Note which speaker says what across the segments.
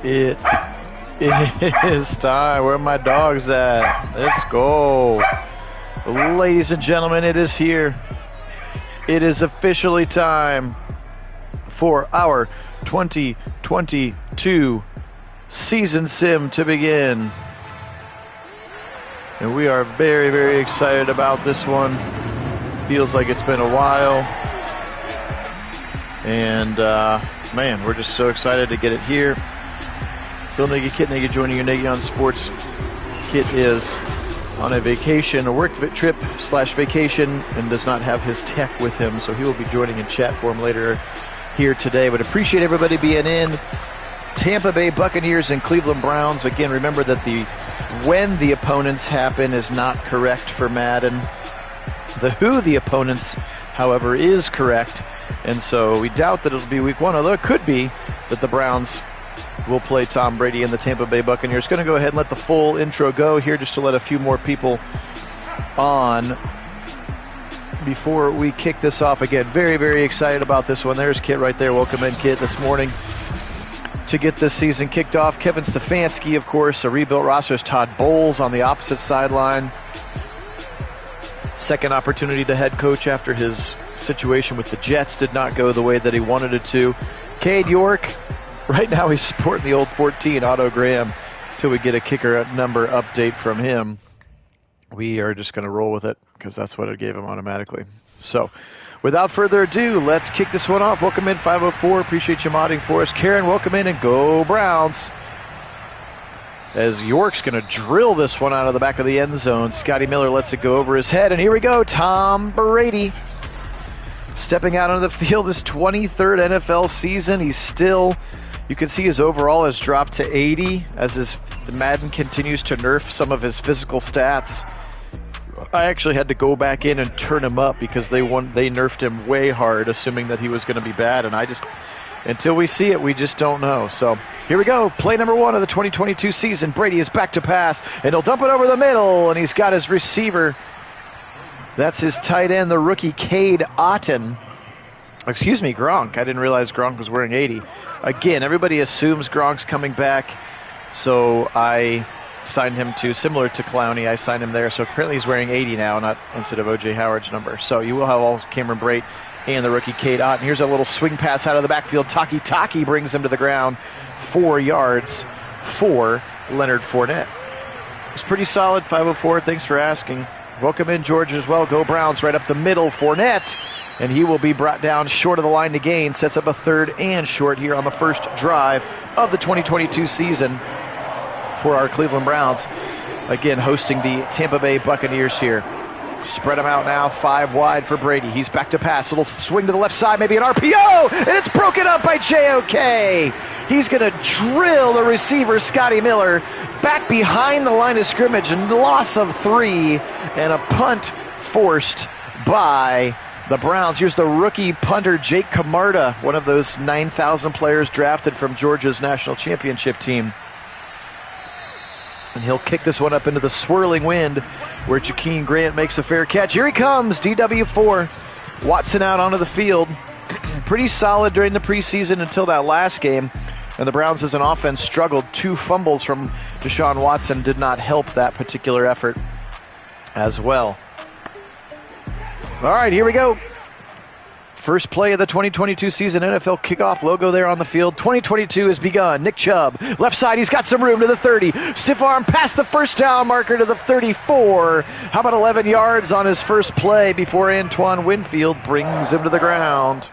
Speaker 1: It is time. Where are my dogs at? Let's go. Ladies and gentlemen, it is here. It is officially time for our 2022 season sim to begin. And we are very, very excited about this one. Feels like it's been a while. And, man, we're just so excited to get it here. Phil Nagy, Kit Nagy joining your Nagy on Sports. Kit is on a vacation, a work trip / vacation, and does not have his tech with him, so he will be joining in chat for him later here today. But appreciate everybody being in. Tampa Bay Buccaneers and Cleveland Browns. Again, remember that when the opponents happen is not correct for Madden. The who the opponents, however, is correct. And so we doubt that it'll be week one, although it could be that the Browns will play Tom Brady and the Tampa Bay Buccaneers. Going to go ahead and let the full intro go here just to let a few more people on before we kick this off. Again, very, very excited about this one. There's Kit right there. Welcome in, Kit, this morning to get this season kicked off. Kevin Stefanski, of course, a rebuilt roster. Todd Bowles on the opposite sideline. Second opportunity to head coach after his situation with the Jets did not go the way that he wanted it to. Cade York, right now he's sporting the old 14 Otto Graham till we get a kicker number update from him. We are just going to roll with it because that's what it gave him automatically. So without further ado, let's kick this one off. Welcome in 504. Appreciate you modding for us. Karen, welcome in, and go Browns. As York's going to drill this one out of the back of the end zone. Scotty Miller lets it go over his head, and here we go. Tom Brady stepping out onto the field, his 23rd NFL season. He's still, you can see his overall has dropped to 80 as the Madden continues to nerf some of his physical stats. I actually had to go back in and turn him up because they nerfed him way hard, assuming that he was going to be bad, and until we see it, we just don't know. So here we go. Play number one of the 2022 season. Brady is back to pass, and he'll dump it over the middle, and he's got his receiver. That's his tight end, the rookie Cade Otton. Excuse me, Gronk. I didn't realize Gronk was wearing 80. Again, everybody assumes Gronk's coming back, so I signed him to, similar to Clowney, I signed him there. So apparently he's wearing 80 now, not instead of O.J. Howard's number. So you will have all Cameron Brate and the rookie Cade Otton. Here's a little swing pass out of the backfield. Taki brings him to the ground. 4 yards for Leonard Fournette. It's pretty solid, 504. Thanks for asking. Welcome in, George, as well. Go Browns right up the middle. Fournette, and he will be brought down short of the line to gain. Sets up a third and short here on the first drive of the 2022 season for our Cleveland Browns. Again, hosting the Tampa Bay Buccaneers here. Spread them out now, 5 wide for Brady. He's back to pass. Little swing to the left side, maybe an RPO, and it's broken up by JOK. He's going to drill the receiver, Scotty Miller, back behind the line of scrimmage, and loss of 3, and a punt forced by the Browns. Here's the rookie punter, Jake Camarda, one of those 9,000 players drafted from Georgia's national championship team. And he'll kick this one up into the swirling wind where Jakeem Grant makes a fair catch. Here he comes, DW4. Watson out onto the field. Pretty solid during the preseason until that last game. And the Browns as an offense struggled. 2 fumbles from Deshaun Watson did not help that particular effort as well. All right, here we go. First play of the 2022 season, NFL kickoff logo there on the field. 2022 has begun. Nick Chubb, left side, he's got some room to the 30. Stiff arm past the first down marker to the 34. How about 11 yards on his first play before Antoine Winfield brings him to the ground?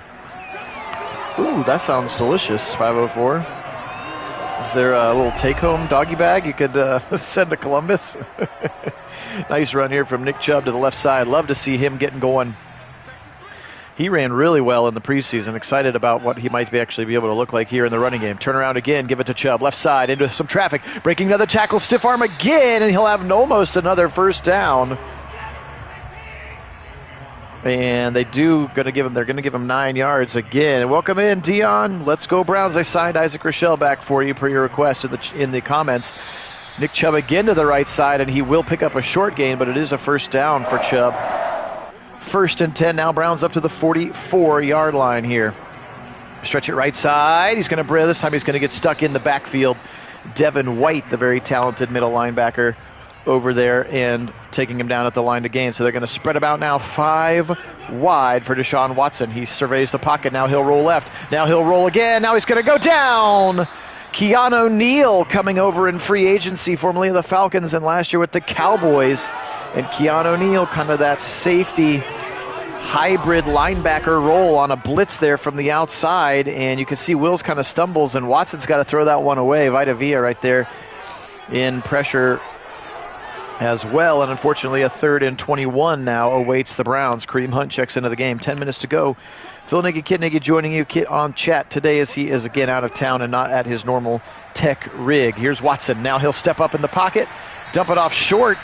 Speaker 1: Ooh, that sounds delicious, 504. Is there a little take-home doggy bag you could send to Columbus? Nice run here from Nick Chubb to the left side. Love to see him getting going. He ran really well in the preseason. Excited about what he might actually be able to look like here in the running game. Turn around again, give it to Chubb. Left side into some traffic. Breaking another tackle, stiff arm again, and he'll have almost another first down. And they're going to give him 9 yards again. Welcome in, Dion. Let's go Browns. I signed Isaac Rochelle back for you per your request in the comments. Nick Chubb again to the right side, and he will pick up a short gain, but it is a first down for Chubb. 1st and 10 now. Browns up to the 44-yard line here. Stretch it right side. He's going to, this time he's going to get stuck in the backfield. Devin White, the very talented middle linebacker, over there and taking him down at the line to gain. So they're going to spread him out now 5 wide for Deshaun Watson. He surveys the pocket. Now he'll roll left. Now he'll roll again. Now he's going to go down. Keanu Neal coming over in free agency, formerly of the Falcons and last year with the Cowboys. And Keanu Neal, kind of that safety hybrid linebacker role on a blitz there from the outside. And you can see Wills kind of stumbles, and Watson's got to throw that one away. Vita Vea right there in pressure as well, and unfortunately a 3rd and 21 now awaits the Browns. Kareem Hunt checks into the game. 10 minutes to go. Phil Nagy, Kit Nagy joining you, Kit, on chat today as he is again out of town and not at his normal tech rig. Here's Watson. Now he'll step up in the pocket, dump it off short,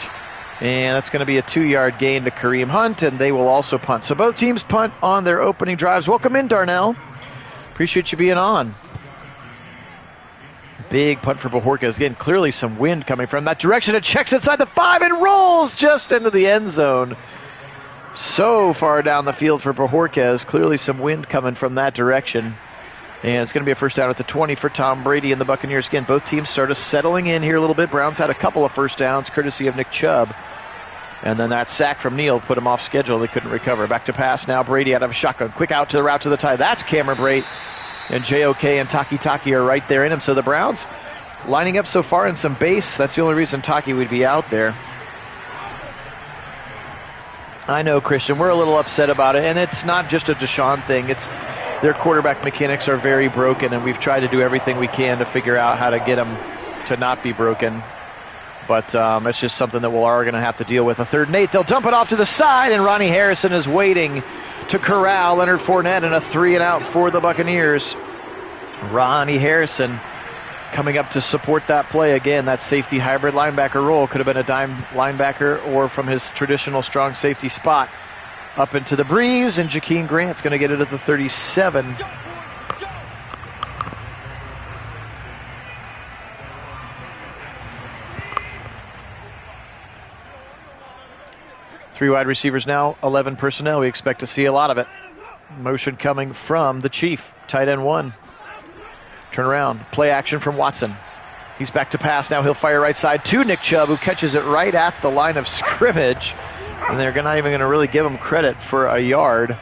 Speaker 1: and that's going to be a 2-yard gain to Kareem Hunt, and they will also punt. So both teams punt on their opening drives. Welcome in, Darnell. Appreciate you being on. Big punt for Bojorquez. Again, clearly some wind coming from that direction. It checks inside the 5 and rolls just into the end zone. So far down the field for Bojorquez. Clearly some wind coming from that direction. And it's going to be a first down at the 20 for Tom Brady and the Buccaneers. Again, both teams started settling in here a little bit. Browns had a couple of first downs courtesy of Nick Chubb. And then that sack from Neal put him off schedule. They couldn't recover. Back to pass now. Brady out of a shotgun. Quick out to the route to the tie. That's Cameron Brate. And JOK and Taki are right there in him. So the Browns lining up so far in some base. That's the only reason Taki would be out there. I know, Christian, we're a little upset about it. And it's not just a Deshaun thing. It's their quarterback mechanics are very broken. And we've tried to do everything we can to figure out how to get them to not be broken. But it's just something that we are going to have to deal with. A 3rd and 8. They'll dump it off to the side. And Ronnie Harrison is waiting to corral Leonard Fournette, and a 3 and out for the Buccaneers. Ronnie Harrison coming up to support that play. Again, that safety hybrid linebacker role. Could have been a dime linebacker or from his traditional strong safety spot. Up into the breeze, and Jakeem Grant's going to get it at the 37. Three wide receivers now, 11 personnel. We expect to see a lot of it. Motion coming from the Chief, tight end 1. Turn around, play action from Watson. He's back to pass. Now he'll fire right side to Nick Chubb, who catches it right at the line of scrimmage. And they're not even going to really give him credit for a yard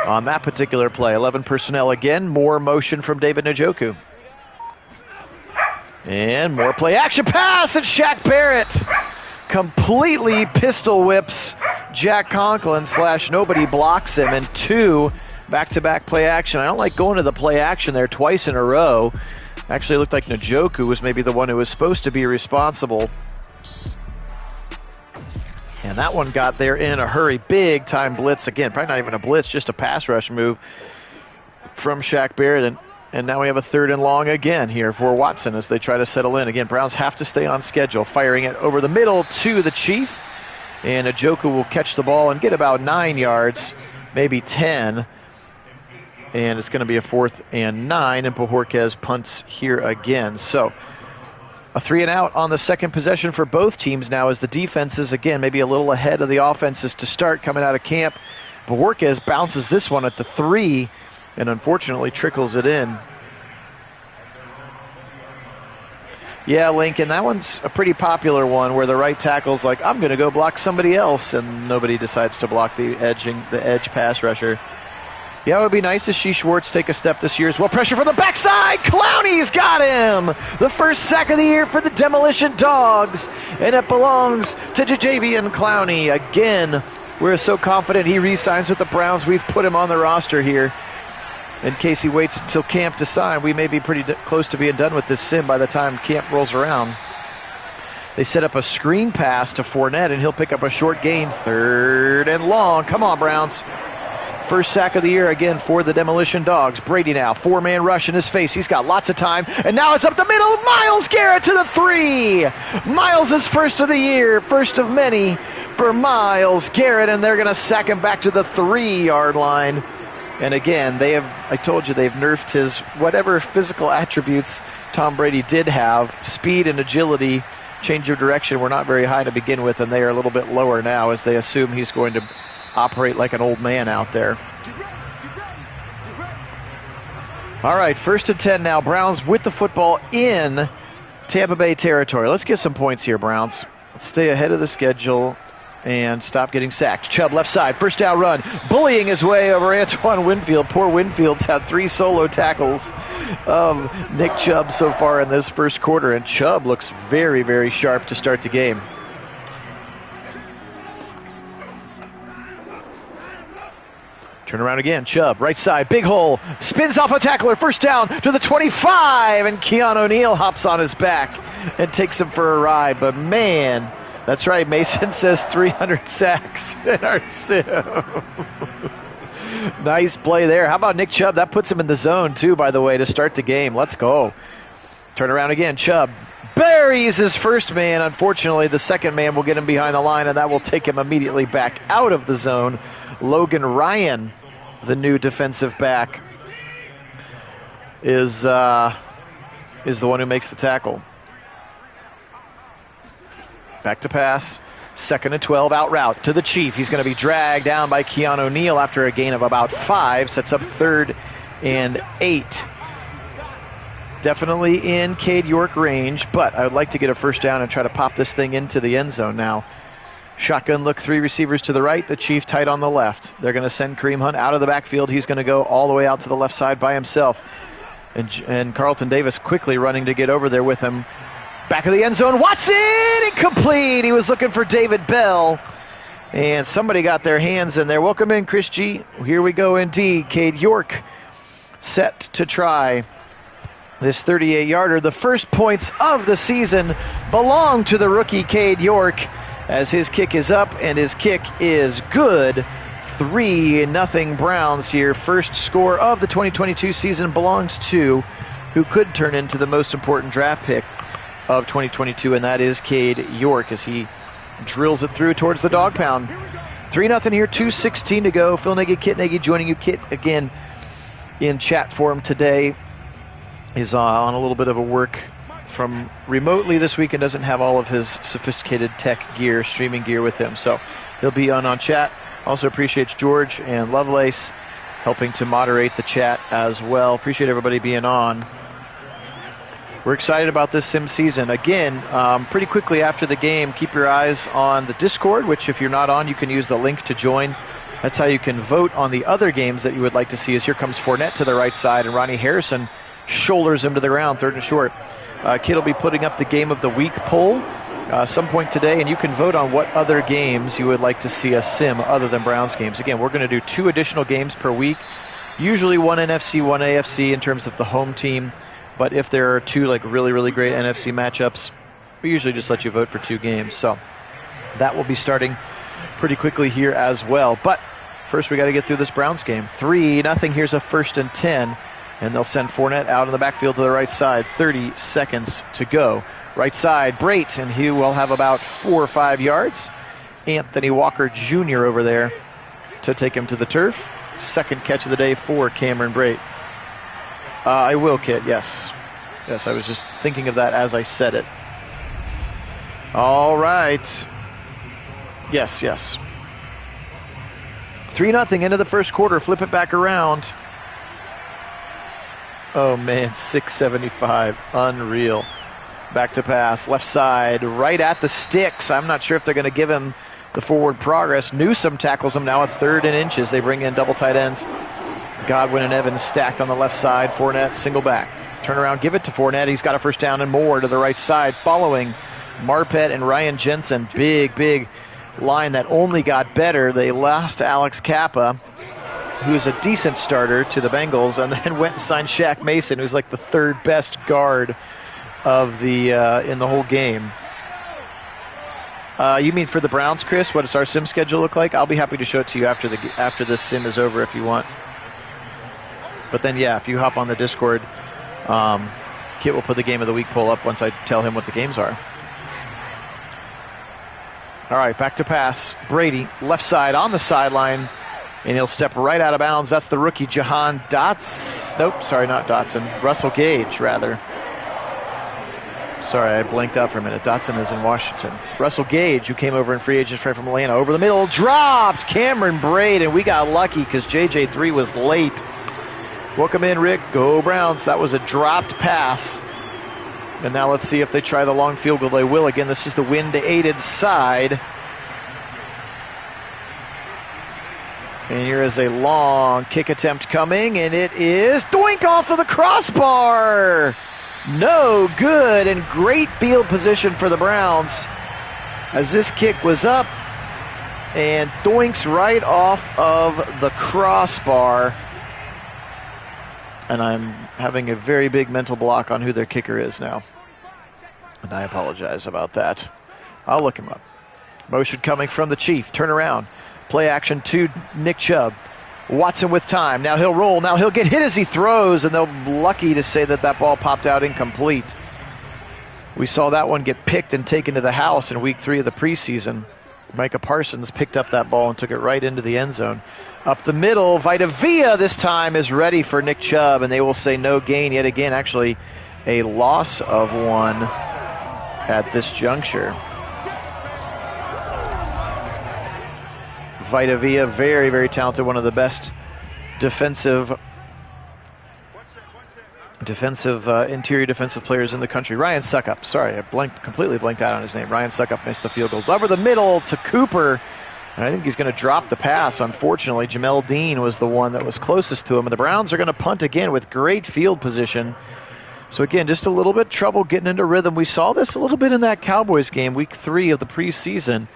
Speaker 1: on that particular play. 11 personnel again. More motion from David Njoku. And more play action pass, and Shaq Barrett completely pistol whips Jack Conklin / nobody blocks him, and 2 back-to-back play action. I don't like going to the play action there twice in a row. Actually, it looked like Njoku was maybe the one who was supposed to be responsible. And that one got there in a hurry. Big time blitz. Again, probably not even a blitz, just a pass rush move from Shaq Barrett. And now we have a 3rd and long again here for Watson as they try to settle in. Again, Browns have to stay on schedule. Firing it over the middle to the Chief. And Njoku will catch the ball and get about 9 yards, maybe 10. And it's going to be a 4th and 9. And Bojorquez punts here again. So a 3 and out on the second possession for both teams now as the defenses, again, maybe a little ahead of the offenses to start coming out of camp. Bojorquez bounces this one at the 3. And unfortunately trickles it in. Yeah, Lincoln, that one's a pretty popular one where the right tackle's like, I'm going to go block somebody else, and nobody decides to block the edge pass rusher. Yeah, it would be nice to see Schwartz take a step this year as well. Pressure from the backside. Clowney's got him. The first sack of the year for the Demolition Dogs, and it belongs to Jadeveon Clowney. Again, we're so confident he re-signs with the Browns. We've put him on the roster here. In case he waits until camp to sign, we may be pretty close to being done with this sim by the time camp rolls around. They set up a screen pass to Fournette, and he'll pick up a short gain. 3rd and long. Come on, Browns. First sack of the year again for the Demolition Dogs. Brady now, 4-man rush in his face. He's got lots of time, and now it's up the middle. Myles Garrett to the 3. Myles is first of the year, first of many for Myles Garrett, and they're going to sack him back to the 3-yard line. And again, I told you, they've nerfed his whatever physical attributes Tom Brady did have. Speed and agility, change of direction were not very high to begin with, and they are a little bit lower now as they assume he's going to operate like an old man out there. All right, 1st and 10 now. Browns with the football in Tampa Bay territory. Let's get some points here, Browns. Let's stay ahead of the schedule and stop getting sacked. Chubb left side, first down run, bullying his way over Antoine Winfield. Poor Winfield's had 3 solo tackles of Nick Chubb so far in this first quarter, and Chubb looks very, very sharp to start the game. Turn around again, Chubb, right side, big hole, spins off a tackler, first down to the 25, and Keon O'Neal hops on his back and takes him for a ride. But man, that's right, Mason says 300 sacks in our sim. Nice play there. How about Nick Chubb? That puts him in the zone too, by the way, to start the game. Let's go. Turn around again, Chubb buries his first man. Unfortunately, the second man will get him behind the line, and that will take him immediately back out of the zone. Logan Ryan, the new defensive back, is the one who makes the tackle. Back to pass. 2nd and 12, out route to the Chief. He's going to be dragged down by Keon O'Neal after a gain of about 5. Sets up 3rd and 8. Definitely in Cade York range, but I would like to get a first down and try to pop this thing into the end zone now. Shotgun look, 3 receivers to the right, the Chief tight on the left. They're going to send Kareem Hunt out of the backfield. He's going to go all the way out to the left side by himself. And Carlton Davis quickly running to get over there with him. Back of the end zone, Watson, incomplete. He was looking for David Bell, and somebody got their hands in there. Welcome in, Chris G. Here we go indeed. Cade York set to try this 38-yarder. The first points of the season belong to the rookie Cade York, as his kick is up and his kick is good. 3-0 Browns here. First score of the 2022 season belongs to who could turn into the most important draft pick of 2022, and that is Cade York, as he drills it through towards the dog pound. 3-0 here, 2:16 to go. Phil Nagy, Kit Nagy joining you. Kit, again, in chat form today, is on a little bit of a work from remotely this week and doesn't have all of his sophisticated tech gear, streaming gear with him, so he'll be on chat. Also appreciates George and Lovelace helping to moderate the chat as well. Appreciate everybody being on. We're excited about this sim season. Again, pretty quickly after the game, keep your eyes on the Discord, which if you're not on, you can use the link to join. That's how you can vote on the other games that you would like to see. As here comes Fournette to the right side, and Ronnie Harrison shoulders him to the ground, 3rd and short. Kid will be putting up the Game of the Week poll some point today, and you can vote on what other games you would like to see a sim other than Browns games. Again, we're going to do 2 additional games per week, usually 1 NFC, 1 AFC in terms of the home team. But if there are 2 like really, really great NFC matchups, we usually just let you vote for 2 games. So that will be starting pretty quickly here as well. But first we got to get through this Browns game. 3-0. Here's a 1st and 10. And they'll send Fournette out in the backfield to the right side. 30 seconds to go. Right side, Brate, and he will have about 4 or 5 yards. Anthony Walker Jr. over there to take him to the turf. 2nd catch of the day for Cameron Brate. I will, Kit, yes. Yes, I was just thinking of that as I said it. All right. Yes. 3-0 into the first quarter. Flip it back around. Oh, man, 675. Unreal. Back to pass. Left side, right at the sticks. I'm not sure if they're going to give him the forward progress. Newsome tackles him now, a 3rd and inches. They bring in double tight ends. Godwin and Evans stacked on the left side. Fournette single back. Turn around, give it to Fournette. He's got a first down and more to the right side. Following Marpet and Ryan Jensen. Big line that only got better. They lost Alex Kappa, who's a decent starter to the Bengals, and then went and signed Shaq Mason, who's like the 3rd best guard of the in the whole game. You mean for the Browns, Chris? What does our sim schedule look like? I'll be happy to show it to you after this sim is over if you want. But then, yeah, if you hop on the Discord, Kit will put the Game of the Week poll up once I tell him what the games are. All right, back to pass. Brady, left side on the sideline, and he'll step right out of bounds. That's the rookie Jahan Dotson. Nope, sorry, not Dotson. Russell Gage, rather. Sorry, I blanked out for a minute. Dotson is in Washington. Russell Gage, who came over in free agent from Atlanta, over the middle, dropped Cameron Brate, and we got lucky because JJ3 was late. Welcome in, Rick. Go Browns. That was a dropped pass. And now let's see if they try the long field goal. They will. Again, this is the wind-aided side. And here is a long kick attempt coming, and it is doink off of the crossbar. No good, and great field position for the Browns as this kick was up and doinks right off of the crossbar. And I'm having a very big mental block on who their kicker is now. And I apologize about that. I'll look him up. Motion coming from the Chief. Turn around. Play action to Nick Chubb. Watson with time. Now he'll roll. Now he'll get hit as he throws, and they'll be lucky to say that that ball popped out incomplete. We saw that one get picked and taken to the house in week 3 of the preseason. Micah Parsons picked up that ball and took it right into the end zone. Up the middle, Vita Vea this time is ready for Nick Chubb, and they will say no gain yet again. Actually, a loss of 1 at this juncture. Vita Vea, very, very talented, one of the best defensive interior defensive players in the country. Ryan Suckup, sorry, I completely blanked out on his name. Ryan Suckup missed the field goal. Over the middle to Cooper, and I think he's going to drop the pass. Unfortunately, Jamel Dean was the one that was closest to him, and the Browns are going to punt again with great field position. So again, just a little bit trouble getting into rhythm. We saw this a little bit in that Cowboys game, week 3 of the preseason.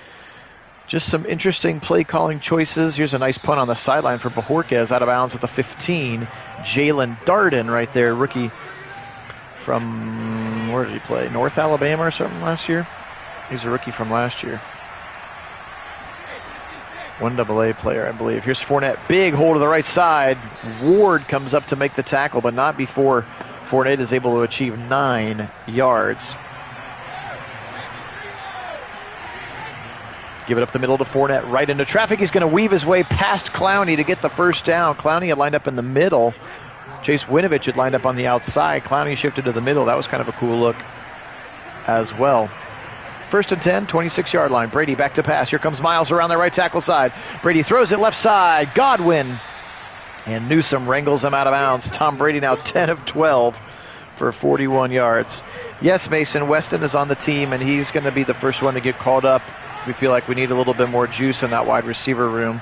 Speaker 1: Just some interesting play calling choices. Here's a nice punt on the sideline for Bajorquez, out of bounds at the 15. Jalen Darden right there, rookie from, where did he play? North Alabama or something last year? He's a rookie from last year. 1AA player, I believe. Here's Fournette, big hole to the right side. Ward comes up to make the tackle, but not before Fournette is able to achieve 9 yards. Give it up the middle to Fournette, right into traffic. He's going to weave his way past Clowney to get the first down. Clowney had lined up in the middle. Chase Winovich had lined up on the outside. Clowney shifted to the middle. That was kind of a cool look as well. 1st and 10, 26-yard line. Brady back to pass. Here comes Miles around the right tackle side. Brady throws it left side. Godwin and Newsome wrangles him out of bounds. Tom Brady now 10 of 12 for 41 yards. Yes, Mason Weston is on the team, and he's going to be the first one to get called up. We feel like we need a little bit more juice in that wide receiver room.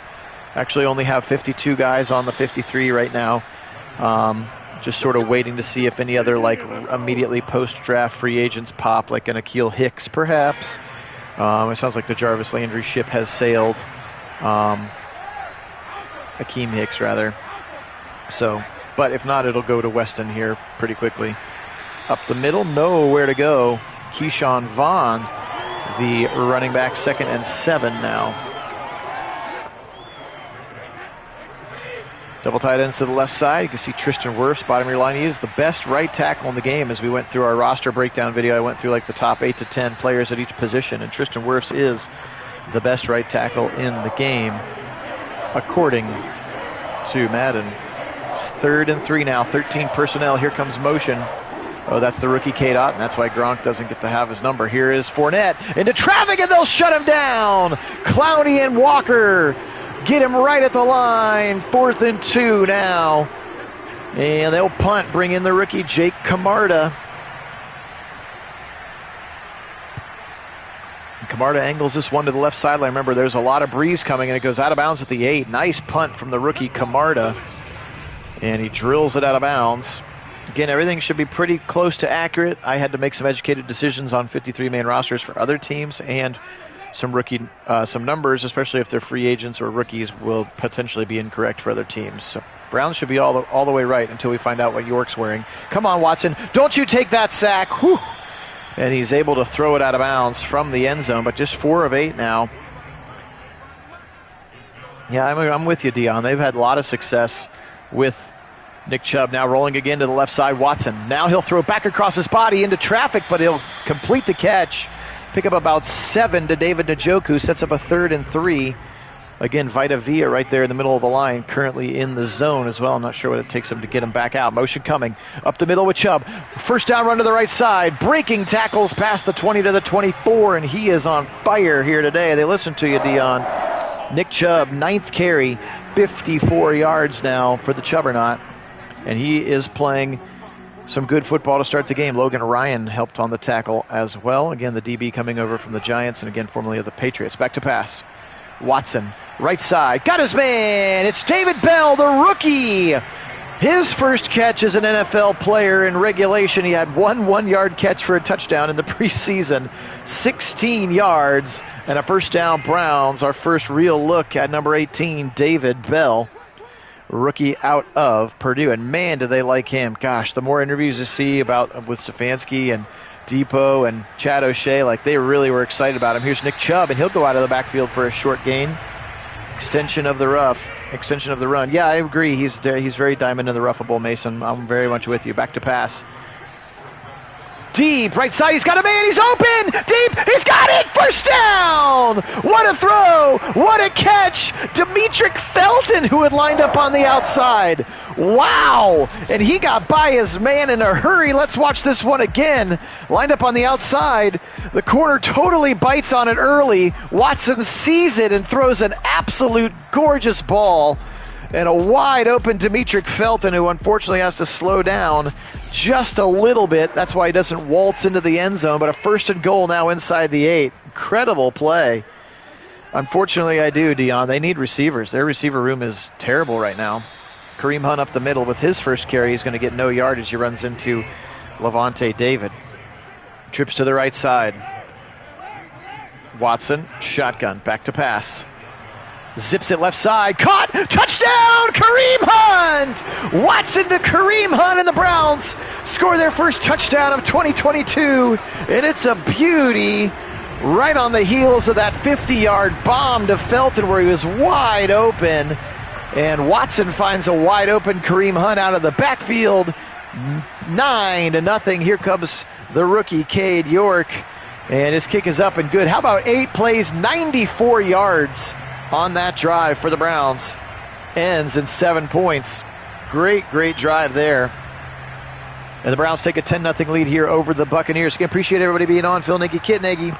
Speaker 1: Actually only have 52 guys on the 53 right now. Just sort of waiting to see if any other like immediately post-draft free agents pop, like an Akeel Hicks perhaps. It sounds like the Jarvis Landry ship has sailed. Akeem Hicks rather. So, but if not, it'll go to Weston here pretty quickly. Up the middle, nowhere to go. Keyshawn Vaughn, the running back, 2nd and 7 now. Double tight ends to the left side. You can see Tristan Wirfs, bottom of your line. He is the best right tackle in the game. As we went through our roster breakdown video, I went through like the top 8 to 10 players at each position, and Tristan Wirfs is the best right tackle in the game, according to Madden. It's 3rd and 3 now, 13 personnel. Here comes motion. Oh, that's the rookie K-Dot, and that's why Gronk doesn't get to have his number. Here is Fournette into traffic, and they'll shut him down. Clowney and Walker get him right at the line. 4th and 2 now. And they'll punt, bring in the rookie Jake Camarda. And Camarda angles this one to the left sideline. Remember, there's a lot of breeze coming, and it goes out of bounds at the 8. Nice punt from the rookie Camarda. And he drills it out of bounds. Again, everything should be pretty close to accurate. I had to make some educated decisions on 53-man rosters for other teams, and some numbers, especially if they're free agents or rookies, will potentially be incorrect for other teams. So Browns should be all the way right until we find out what York's wearing. Come on, Watson. Don't you take that sack. Whew. And he's able to throw it out of bounds from the end zone, but just 4 of 8 now. Yeah, I'm with you, Dion. They've had a lot of success with Nick Chubb. Now rolling again to the left side. Watson. Now he'll throw back across his body into traffic, but he'll complete the catch. Pick up about 7 to David Njoku. Sets up a 3rd and 3. Again, Vita Vea right there in the middle of the line, currently in the zone as well. I'm not sure what it takes him to get him back out. Motion coming. Up the middle with Chubb. First down run to the right side. Breaking tackles past the 20 to the 24, and he is on fire here today. They listen to you, Dion. Nick Chubb, 9th carry, 54 yards now for the Chubbernaut. And he is playing some good football to start the game. Logan Ryan helped on the tackle as well. Again, the DB coming over from the Giants and again, formerly of the Patriots. Back to pass. Watson, right side, got his man. It's David Bell, the rookie. His first catch as an NFL player in regulation. He had one 1-yard catch for a touchdown in the preseason. 16 yards and a first down Browns. Our first real look at number 18, David Bell, rookie out of Purdue. And man, do they like him. Gosh, the more interviews you see about with Stefanski and Depot and Chad O'Shea, like they really were excited about him. Here's Nick Chubb, and he'll go out of the backfield for a short gain. Extension of the run. Yeah, I agree. He's very diamond in the rough of Bull Mason. I'm very much with you. Back to pass. Deep, right side, he's got a man, he's open! Deep, he's got it! First down! What a throw! What a catch! Demetric Felton, who had lined up on the outside. Wow! And he got by his man in a hurry. Let's watch this one again. Lined up on the outside. The corner totally bites on it early. Watson sees it and throws an absolute gorgeous ball. And a wide open Demetric Felton, who unfortunately has to slow down just a little bit. That's why he doesn't waltz into the end zone, but a first and goal now inside the 8. Incredible play. Unfortunately, I do, Dion. They need receivers. Their receiver room is terrible right now. Kareem Hunt up the middle with his first carry. He's going to get no yardage. He runs into Levante David. Trips to the right side. Watson, shotgun, back to pass. Zips it left side, caught, touchdown, Kareem Hunt! Watson to Kareem Hunt, and the Browns score their first touchdown of 2022, and it's a beauty right on the heels of that 50-yard bomb to Felton where he was wide open, and Watson finds a wide open Kareem Hunt out of the backfield. 9-0, here comes the rookie, Cade York, and his kick is up and good. How about 8 plays, 94 yards on that drive for the Browns. Ends in 7 points. Great drive there. And the Browns take a 10-0 lead here over the Buccaneers. Again, appreciate everybody being on. Phil Nagy, Kit Nagy.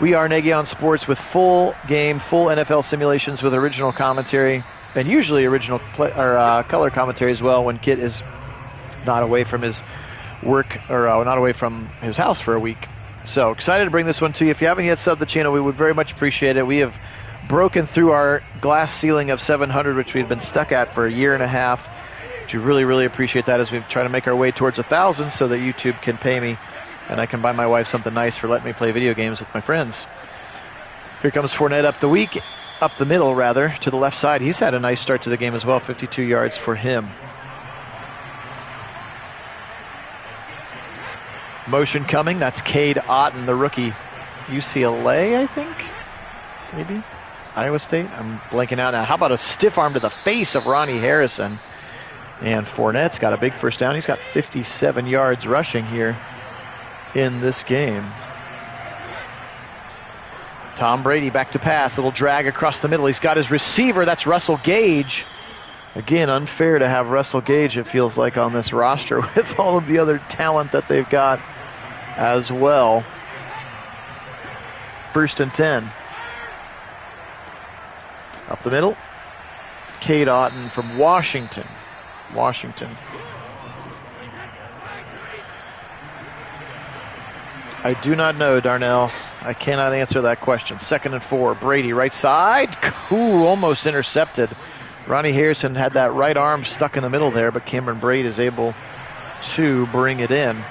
Speaker 1: We are Nagy on Sports with full game, full NFL simulations with original commentary, and usually original color commentary as well when Kit is not away from his work or not away from his house for a week. So excited to bring this one to you. If you haven't yet subbed the channel, we would very much appreciate it. We have broken through our glass ceiling of 700, which we've been stuck at for a year and a half. We really appreciate that as we try to make our way towards 1,000 so that YouTube can pay me and I can buy my wife something nice for letting me play video games with my friends. Here comes Fournette up the middle to the left side. He's had a nice start to the game as well, 52 yards for him. Motion coming, that's Cade Otton, the rookie. UCLA, I think? Maybe? Iowa State? I'm blanking out now. How about a stiff arm to the face of Ronnie Harrison? And Fournette's got a big first down. He's got 57 yards rushing here in this game. Tom Brady back to pass. Little drag across the middle. He's got his receiver. That's Russell Gage. Again, unfair to have Russell Gage, it feels like, on this roster with all of the other talent that they've got as well. 1st and 10. Up the middle. Cade Otton from Washington. I do not know, Darnell. I cannot answer that question. 2nd and 4. Brady, right side. Ooh, almost intercepted. Ronnie Harrison had that right arm stuck in the middle there, but Cameron Braid is able to bring it in.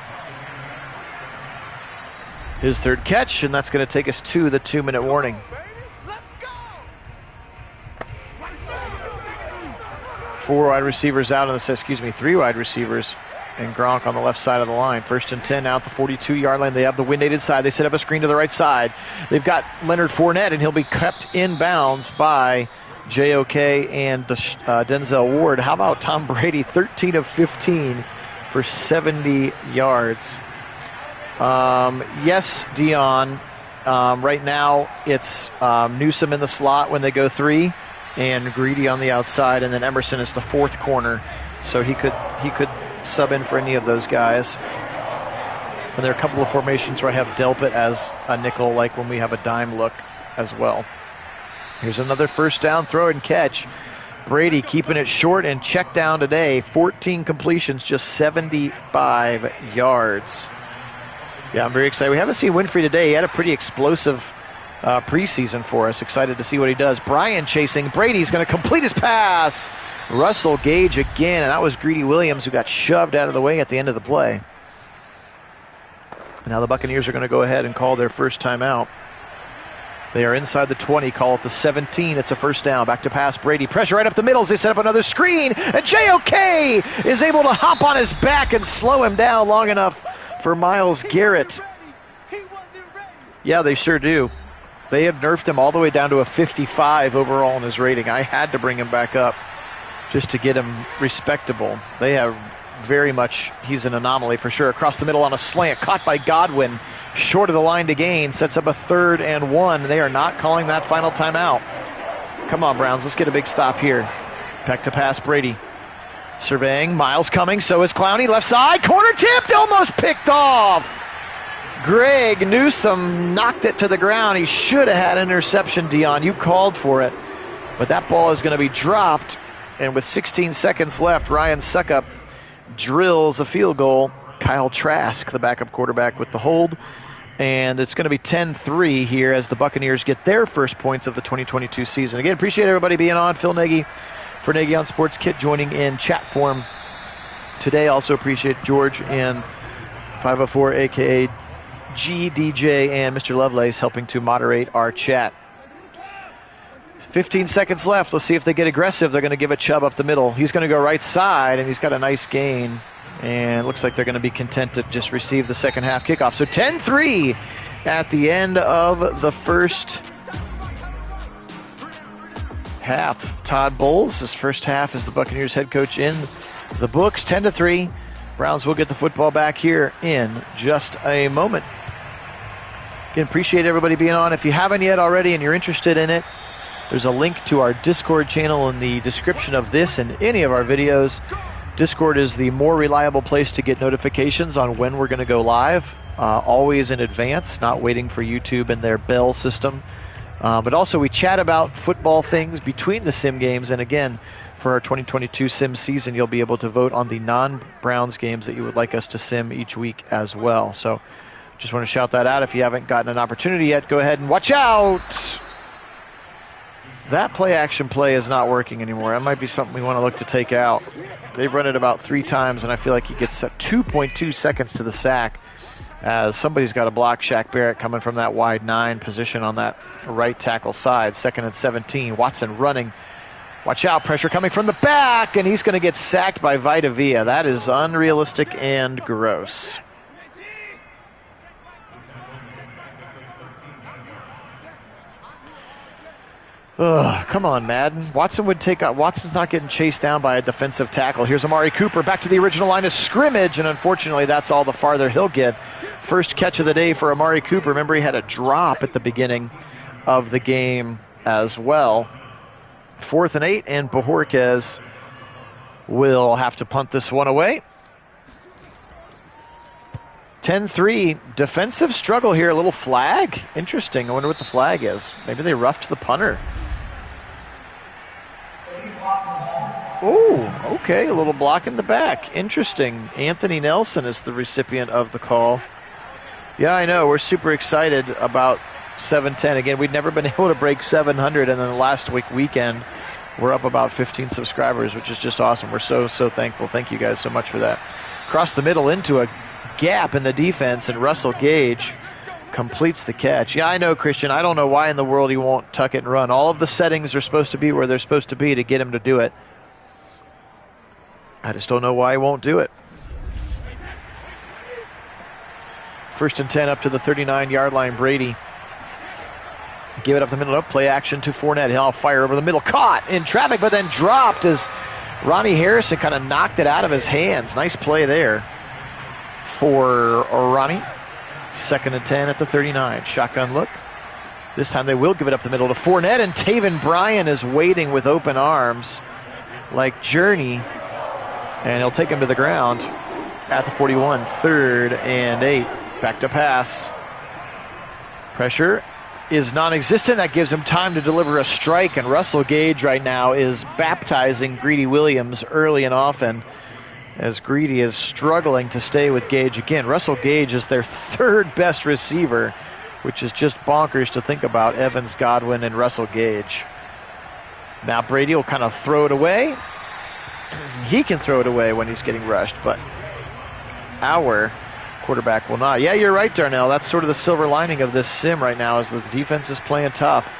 Speaker 1: His 3rd catch, and that's going to take us to the 2-minute warning. Three wide receivers, and Gronk on the left side of the line. 1st and 10 out the 42-yard line. They have the wind-aided side. They set up a screen to the right side. They've got Leonard Fournette, and he'll be kept in bounds by JOK and Denzel Ward. How about Tom Brady? 13 of 15 for 70 yards. Yes, Dion. Right now, it's Newsome in the slot when they go 3. And Greedy on the outside, and then Emerson is the 4th corner, so he could sub in for any of those guys. And there are a couple of formations where I have Delpit as a nickel, like when we have a dime look as well. Here's another first down throw and catch. Brady keeping it short and check down today. 14 completions, just 75 yards. Yeah, I'm very excited. We haven't seen Winfrey today. He had a pretty explosive preseason for us. Excited to see what he does. Bryan chasing. Brady's going to complete his pass. Russell Gage again, and that was Greedy Williams who got shoved out of the way at the end of the play. Now the Buccaneers are going to go ahead and call their first timeout. They are inside the 20, call it the 17. It's a first down. Back to pass. Brady, pressure right up the middle as they set up another screen. And JOK is able to hop on his back and slow him down long enough for Myles Garrett. Yeah, they sure do. They have nerfed him all the way down to a 55 overall in his rating. I had to bring him back up just to get him respectable. They have very much, he's an anomaly for sure. Across the middle on a slant, caught by Godwin. Short of the line to gain, sets up a 3rd and 1. They are not calling that final timeout. Come on, Browns, let's get a big stop here. Back to pass, Brady. Surveying, Miles coming, so is Clowney. Left side, corner tipped, almost picked off. Greg Newsome knocked it to the ground. He should have had an interception, Dion. You called for it. But that ball is going to be dropped. And with 16 seconds left, Ryan Suckup drills a field goal. Kyle Trask, the backup quarterback, with the hold. And it's going to be 10-3 here as the Buccaneers get their first points of the 2022 season. Again, appreciate everybody being on. Phil Nagy for Nagy on Sports, Kit joining in chat form today. Also appreciate George and 504, a.k.a. GDJ, and Mr. Lovelace helping to moderate our chat. 15 seconds left. Let's see if they get aggressive. They're going to give it Chubb up the middle. He's going to go right side, and he's got a nice gain. And looks like they're going to be content to just receive the second half kickoff. So 10-3 at the end of the first half. Todd Bowles, his first half as the Buccaneers head coach in the books. 10-3. Browns will get the football back here in just a moment. Again, appreciate everybody being on. If you haven't yet already and you're interested in it, there's a link to our Discord channel in the description of this and any of our videos. Discord is the more reliable place to get notifications on when we're going to go live, always in advance, not waiting for YouTube and their bell system. But also we chat about football things between the sim games. And again, for our 2022 sim season, you'll be able to vote on the non-Browns games that you would like us to sim each week as well. So just want to shout that out. If you haven't gotten an opportunity yet, go ahead and watch out. That play-action play is not working anymore. That might be something we want to look to take out. They've run it about 3 times, and I feel like he gets 2.2 seconds to the sack as somebody's got to block Shaq Barrett coming from that wide 9 position on that right tackle side. 2nd and 17. Watson running. Watch out. Pressure coming from the back, and he's going to get sacked by Vita Vea. That is unrealistic and gross. Ugh, come on, Madden. Watson would take out. Watson's not getting chased down by a defensive tackle. Here's Amari Cooper back to the original line of scrimmage, and unfortunately that's all the farther he'll get. First catch of the day for Amari Cooper. Remember, he had a drop at the beginning of the game as well. 4th and 8, and Bojorquez will have to punt this one away. 10-3, defensive struggle here, a little flag. Interesting, I wonder what the flag is. Maybe they roughed the punter. Oh, okay, a little block in the back. Interesting. Anthony Nelson is the recipient of the call. Yeah, I know, we're super excited about 710. Again, we'd never been able to break 700, and then the last weekend, we're up about 15 subscribers, which is just awesome. We're so thankful. Thank you guys so much for that. Across the middle into a gap in the defense, and Russell Gage completes the catch. Yeah, I know, Christian. I don't know why in the world he won't tuck it and run. All of the settings are supposed to be where they're supposed to be to get him to do it. I just don't know why he won't do it. 1st and 10 up to the 39-yard line. Brady. Give it up the middle. Play action to Fournette. He'll fire over the middle. Caught in traffic, but then dropped as Ronnie Harrison kind of knocked it out of his hands. Nice play there for Ronnie. 2nd and 10 at the 39. Shotgun look. This time they will give it up the middle to Fournette, and Taven Bryan is waiting with open arms like Journey, and he'll take him to the ground at the 41. 3rd and 8. Back to pass. Pressure. is non-existent. That gives him time to deliver a strike, and Russell Gage right now is baptizing Greedy Williams early and often, as Greedy is struggling to stay with Gage again. Russell Gage is their third best receiver, which is just bonkers to think about. Evans, Godwin, and Russell Gage. Now Brady will kind of throw it away. He can throw it away when he's getting rushed, but our quarterback will not. Yeah, you're right, Darnell. That's sort of the silver lining of this sim right now, is that the defense is playing tough.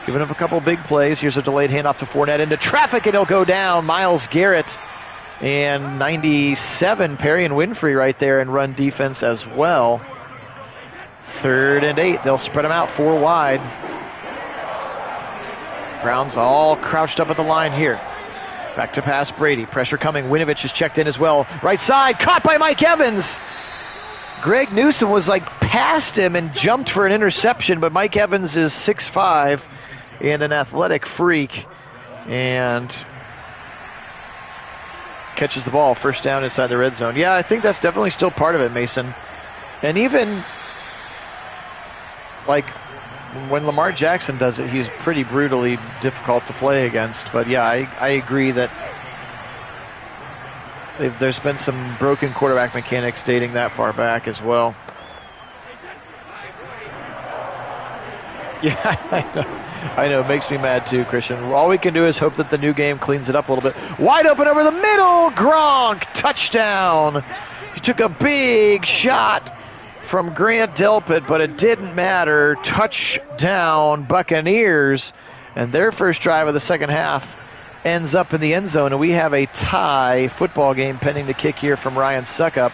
Speaker 1: Giving up a couple big plays. Here's a delayed handoff to Fournette into traffic, and he'll go down. Myles Garrett and 97, Perry and Winfrey right there in run defense as well. 3rd and 8. They'll spread them out 4 wide. Browns all crouched up at the line here. Back to pass, Brady. Pressure coming. Winovich is checked in as well. Right side, caught by Mike Evans. Greg Newsome was like past him and jumped for an interception, but Mike Evans is 6'5" and an athletic freak, and catches the ball. 1st down inside the red zone. Yeah, I think that's definitely still part of it, Mason. And even like when Lamar Jackson does it, he's pretty brutally difficult to play against. But yeah, I agree that there's been some broken quarterback mechanics dating that far back as well. Yeah, I know. It makes me mad too, Christian. All we can do is hope that the new game cleans it up a little bit. Wide open over the middle. Gronk, touchdown. He took a big shot from Grant Delpit, but it didn't matter. Touchdown, Buccaneers. And their first drive of the second half ends up in the end zone, and we have a tie football game pending the kick here from Ryan Suckup.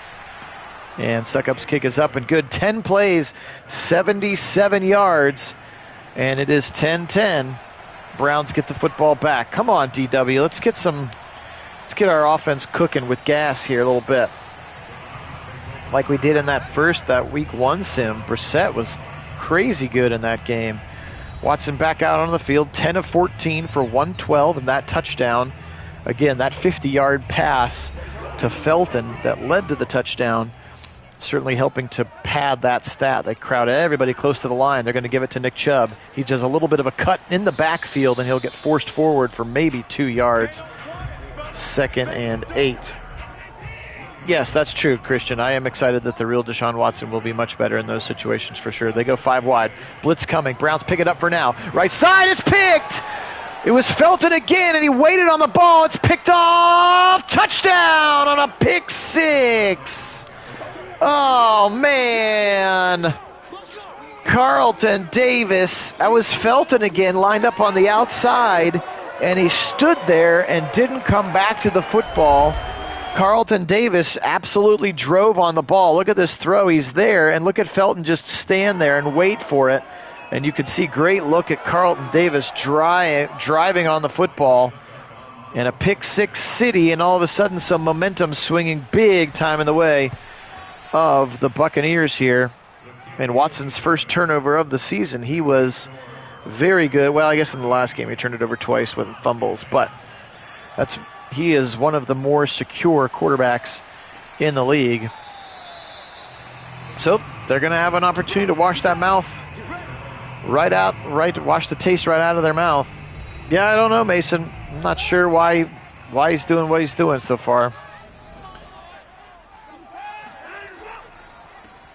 Speaker 1: And Suckup's kick is up and good. 10 plays, 77 yards, and it is 10-10. Browns get the football back. Come on, DW. Let's get our offense cooking with gas here a little bit. Like we did in that week 1 sim. Brissett was crazy good in that game. Watson back out on the field, 10 of 14 for 112 and that touchdown. Again, that 50-yard pass to Felton that led to the touchdown, certainly helping to pad that stat. They crowd everybody close to the line. They're going to give it to Nick Chubb. He does a little bit of a cut in the backfield, and he'll get forced forward for maybe 2 yards. 2nd and 8. Yes, that's true, Christian. I am excited that the real Deshaun Watson will be much better in those situations for sure. They go 5 wide. Blitz coming. Browns pick it up for now. Right side, it's picked. It was Felton again, and he waited on the ball. It's picked off. Touchdown on a pick 6. Oh, man. Carlton Davis. That was Felton again, lined up on the outside, and he stood there and didn't come back to the football. Carlton Davis absolutely drove on the ball. Look at this throw. He's there, and look at Felton just stand there and wait for it. And you can see great look at Carlton Davis driving on the football. And a pick 6 city, and all of a sudden some momentum swinging big time in the way of the Buccaneers here. And Watson's first turnover of the season. He was very good. Well, I guess in the last game he turned it over twice with fumbles, but he is one of the more secure quarterbacks in the league. So they're going to have an opportunity to wash that mouth wash the taste right out of their mouth. Yeah, I don't know, Mason. I'm not sure why he's doing what he's doing so far.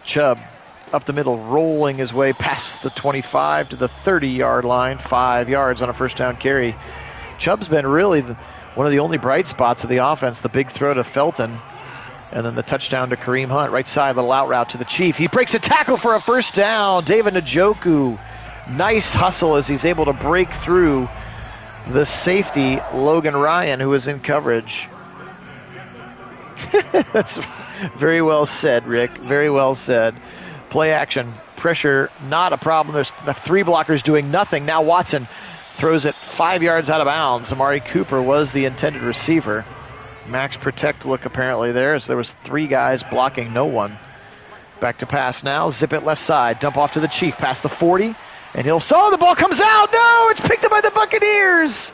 Speaker 1: Chubb up the middle, rolling his way past the 25 to the 30-yard line. 5 yards on a first down carry. Chubb's been really one of the only bright spots of the offense. The big throw to Felton, and then the touchdown to Kareem Hunt. Right side, little out route to the Chief. He breaks a tackle for a first down. David Njoku. Nice hustle as he's able to break through the safety, Logan Ryan, who is in coverage. That's very well said, Rick. Very well said. Play action. Pressure, not a problem. There's the 3 blockers doing nothing. Now Watson throws it 5 yards out of bounds. Amari Cooper was the intended receiver. Max protect look apparently there, as there was 3 guys blocking no one. Back to pass now. Zip it left side. Dump off to the Chief past the 40. And the ball comes out. No, it's picked up by the Buccaneers.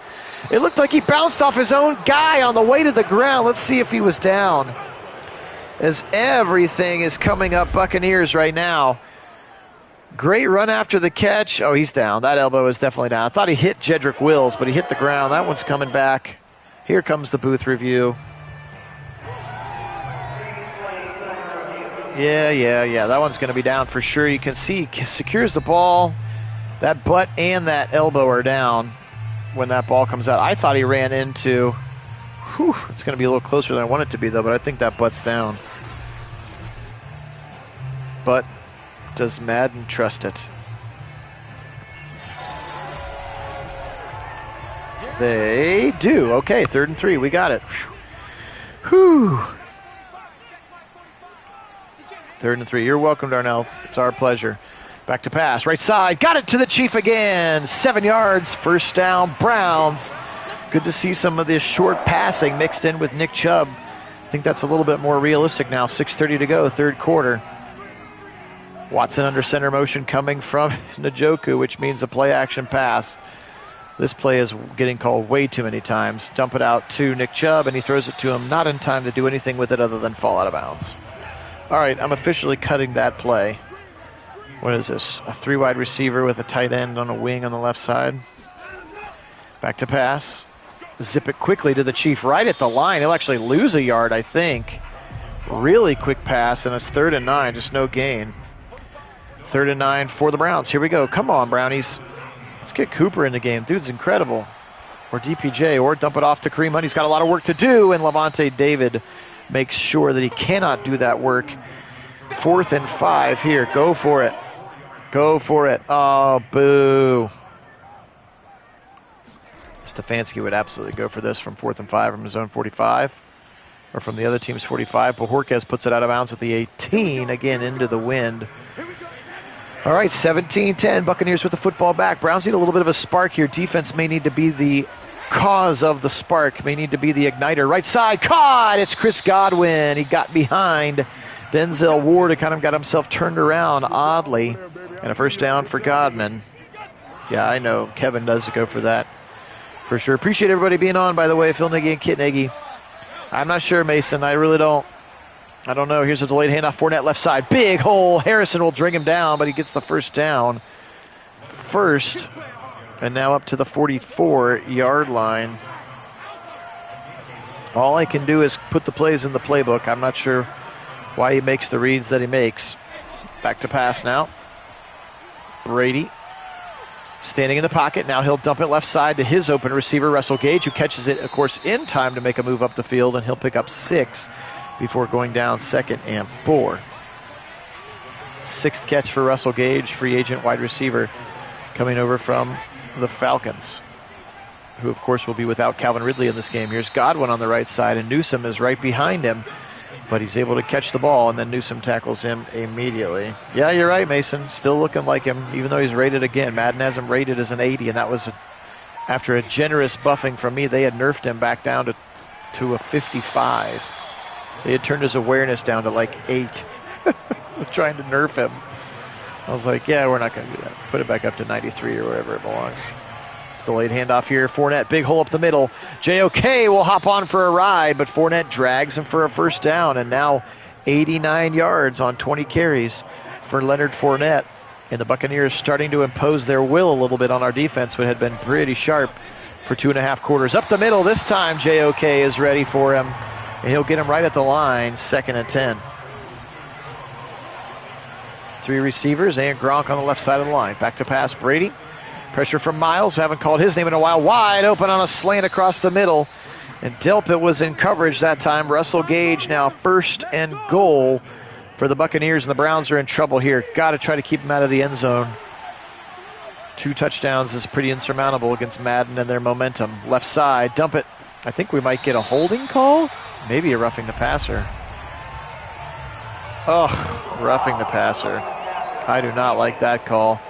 Speaker 1: It looked like he bounced off his own guy on the way to the ground. Let's see if he was down. As everything is coming up Buccaneers right now. Great run after the catch. Oh, he's down. That elbow is definitely down. I thought he hit Jedrick Wills, but he hit the ground. That one's coming back. Here comes the booth review. Yeah. That one's going to be down for sure. You can see he secures the ball. That butt and that elbow are down when that ball comes out. I thought he ran into... it's going to be a little closer than I want it to be, though, but I think that butt's down. But does Madden trust it? They do. Okay, 3rd and 3. We got it. Whew. 3rd and 3. You're welcome, Darnell. It's our pleasure. Back to pass. Right side. Got it to the Chief again. 7 yards. First down, Browns. Good to see some of this short passing mixed in with Nick Chubb. I think that's a little bit more realistic now. 6:30 to go, 3rd quarter. Watson under center motion coming from Njoku, which means a play action pass. This play is getting called way too many times. Dump it out to Nick Chubb, and he throws it to him, not in time to do anything with it other than fall out of bounds. All right, I'm officially cutting that play. What is this? A 3 wide receiver with a tight end on a wing on the left side. Back to pass. Zip it quickly to the Chief right at the line. He'll actually lose a yard, I think. Really quick pass, and it's 3rd and 9, just no gain. 3rd and 9 for the Browns. Here we go. Come on, Brownies. Let's get Cooper in the game. Dude's incredible. Or DPJ, or dump it off to Kareem Hunt. He's got a lot of work to do, and Levante David makes sure that he cannot do that work. 4th and 5 here. Go for it. Go for it. Oh, boo. Stefanski would absolutely go for this from 4th and 5 from his own 45. Or from the other team's 45. Bojorquez puts it out of bounds at the 18. Again, into the wind. All right, 17-10. Buccaneers with the football back. Browns need a little bit of a spark here. Defense may need to be the cause of the spark. May need to be the igniter. Right side, caught! It's Chris Godwin. He got behind Denzel Ward and kind of got himself turned around oddly. And a first down for Godman. Yeah, I know. Kevin does go for that. For sure. Appreciate everybody being on, by the way. Phil Nagy and Kit Nagy. I'm not sure, Mason. I really don't. I don't know. Here's a delayed handoff. Fournette left side. Big hole. Harrison will drag him down, but he gets the first down. First. And now up to the 44-yard line. All I can do is put the plays in the playbook. I'm not sure why he makes the reads that he makes. Back to pass now. Brady. Standing in the pocket. Now he'll dump it left side to his open receiver, Russell Gage, who catches it, of course, in time to make a move up the field, and he'll pick up 6 before going down 2nd and 4. 6th catch for Russell Gage, free agent wide receiver, coming over from the Falcons, who, of course, will be without Calvin Ridley in this game. Here's Godwin on the right side, and Newsome is right behind him, but he's able to catch the ball, and then Newsome tackles him immediately. Yeah, you're right, Mason. Still looking like him, even though he's rated again. Madden has him rated as an 80, and that was after a generous buffing from me. They had nerfed him back down to a 55. They had turned his awareness down to like 8. Trying to nerf him. I was like, yeah, we're not going to do that. Put it back up to 93 or wherever it belongs. Delayed handoff here. Fournette, big hole up the middle. JOK will hop on for a ride, but Fournette drags him for a first down. And now 89 yards on 20 carries for Leonard Fournette. And the Buccaneers starting to impose their will a little bit on our defense, but had been pretty sharp for 2.5 quarters. Up the middle this time, JOK is ready for him. And he'll get him right at the line, 2nd and 10. 3 receivers and Gronk on the left side of the line. Back to pass, Brady. Pressure from Miles, who haven't called his name in a while. Wide open on a slant across the middle. And Delpit was in coverage that time. Russell Gage now 1st and goal for the Buccaneers, and the Browns are in trouble here. Got to try to keep him out of the end zone. 2 touchdowns is pretty insurmountable against Madden and their momentum. Left side, dump it. I think we might get a holding call. Maybe a roughing the passer. Ugh, roughing the passer. I do not like that call.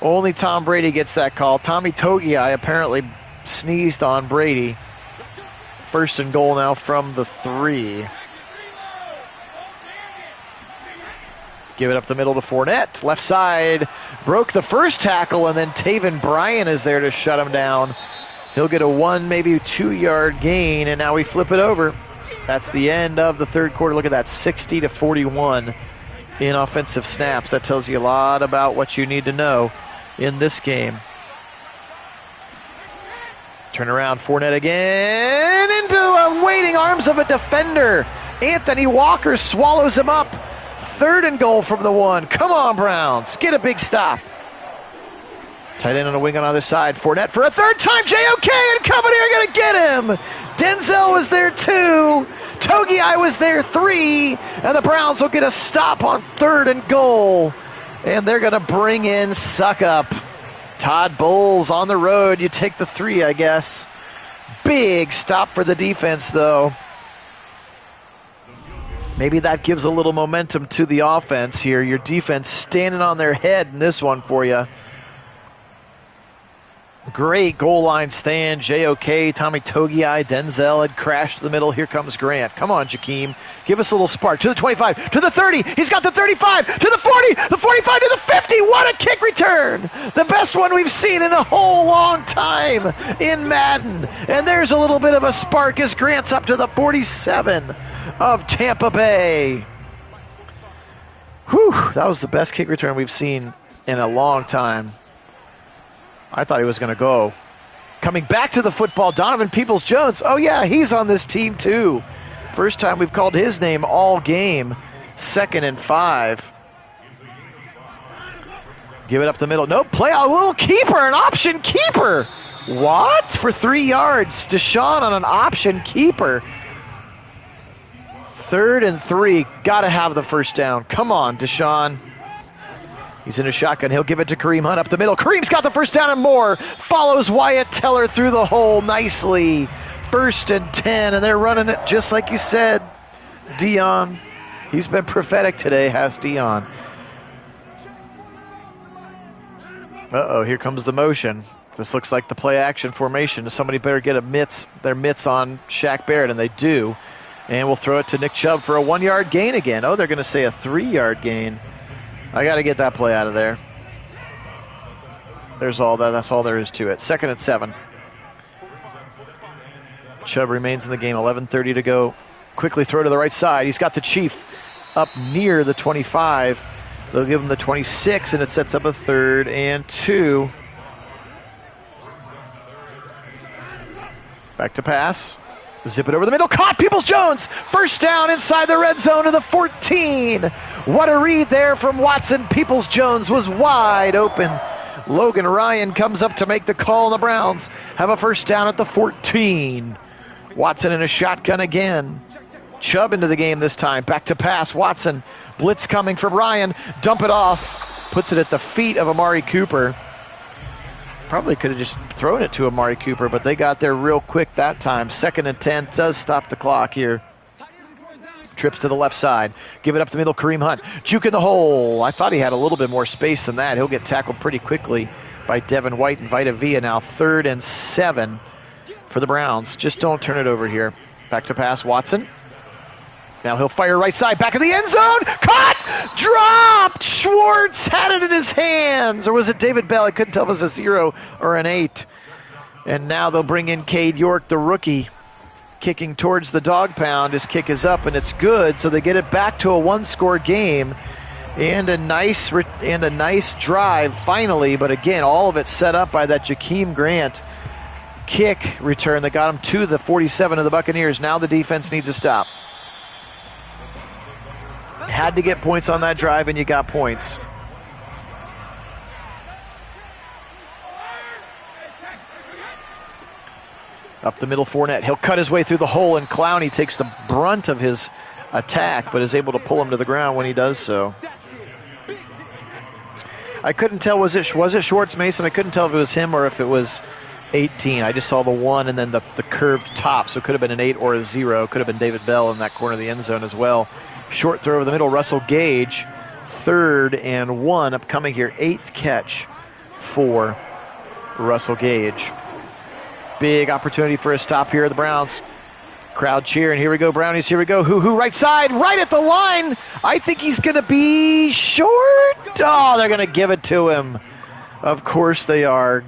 Speaker 1: Only Tom Brady gets that call. Tommy Togiai apparently sneezed on Brady. 1st and goal now from the 3. Give it up the middle to Fournette. Left side. Broke the first tackle, and then Taven Bryan is there to shut him down. He'll get a 1, maybe 2-yard gain, and now we flip it over. That's the end of the 3rd quarter. Look at that, 60-41 in offensive snaps. That tells you a lot about what you need to know in this game. Turn around, Fournette again into the waiting arms of a defender. Anthony Walker swallows him up. 3rd and goal from the 1. Come on, Browns. Get a big stop. Tight end on the wing on the other side. Fournette for a 3rd time. JOK and company are going to get him. Denzel was there 2. Togiai was there 3. And the Browns will get a stop on 3rd and goal. And they're going to bring in Suckup. Todd Bowles on the road. You take the 3, I guess. Big stop for the defense, though. Maybe that gives a little momentum to the offense here. Your defense standing on their head in this one for you. Great goal line stand. JOK, Tommy Togiai, Denzel had crashed to the middle. Here comes Grant. Come on, Jakeem. Give us a little spark. To the 25, to the 30. He's got the 35, to the 40, the 45, to the 50. What a kick return. The best one we've seen in a whole long time in Madden. And there's a little bit of a spark as Grant's up to the 47 of Tampa Bay. Whew, that was the best kick return we've seen in a long time. I thought he was going to go. Coming back to the football, Donovan Peoples-Jones. Oh, yeah, he's on this team, too. First time we've called his name all game. 2nd and 5. Give it up the middle. Nope, play a little keeper, an option keeper. What? For 3 yards. Deshaun on an option keeper. 3rd and 3. Got to have the first down. Come on, Deshaun. He's in a shotgun. He'll give it to Kareem Hunt up the middle. Kareem's got the first down and more. Follows Wyatt Teller through the hole nicely. 1st and 10, and they're running it just like you said, Dion. He's been prophetic today, has Dion. Uh-oh, here comes the motion. This looks like the play-action formation. Somebody better get their mitts on Shaq Barrett, and they do. And we'll throw it to Nick Chubb for a 1-yard gain again. Oh, they're going to say a 3-yard gain. I got to get that play out of there. There's all that. That's all there is to it. 2nd and 7. Chubb remains in the game. 11:30 to go. Quickly throw to the right side. He's got the Chief up near the 25. They'll give him the 26, and it sets up a 3rd and 2. Back to pass. Zip it over the middle. Caught. Peoples-Jones. First down inside the red zone of the 14. What a read there from Watson. Peoples-Jones was wide open. Logan Ryan comes up to make the call. The Browns have a first down at the 14. Watson in a shotgun again. Chubb into the game this time. Back to pass. Watson. Blitz coming from Ryan. Dump it off. Puts it at the feet of Amari Cooper. Probably could have just thrown it to Amari Cooper, but they got there real quick that time. 2nd and 10 does stop the clock here. Trips to the left side. Give it up the middle, Kareem Hunt. Juke in the hole. I thought he had a little bit more space than that. He'll get tackled pretty quickly by Devin White and Vita Vea. Now 3rd and 7 for the Browns. Just don't turn it over here. Back to pass, Watson. Now he'll fire right side, back of the end zone. Caught! Dropped! Schwartz had it in his hands. Or was it David Bell? I couldn't tell if it was a 0 or an 8. And now they'll bring in Cade York, the rookie, kicking towards the dog pound. His kick is up, and it's good. So they get it back to a 1-score game. And a nice drive finally. But again, all of it set up by that Jakeem Grant kick return that got him to the 47 of the Buccaneers. Now the defense needs a stop. Had to get points on that drive, and you got points. Up the middle, Fournette. He'll cut his way through the hole, and Clowney takes the brunt of his attack, but is able to pull him to the ground when he does so. I couldn't tell, was it Schwartz Mason? I couldn't tell if it was him or if it was 18. I just saw the 1 and then the curved top, so it could have been an 8 or a 0. Could have been David Bell in that corner of the end zone as well. Short throw over the middle, Russell Gage. 3rd and 1 upcoming here. 8th catch for Russell Gage. Big opportunity for a stop here at the Browns. Crowd cheering. Here we go, Brownies. Here we go. Hoo-hoo, right side, right at the line. I think he's going to be short. Oh, they're going to give it to him. Of course they are.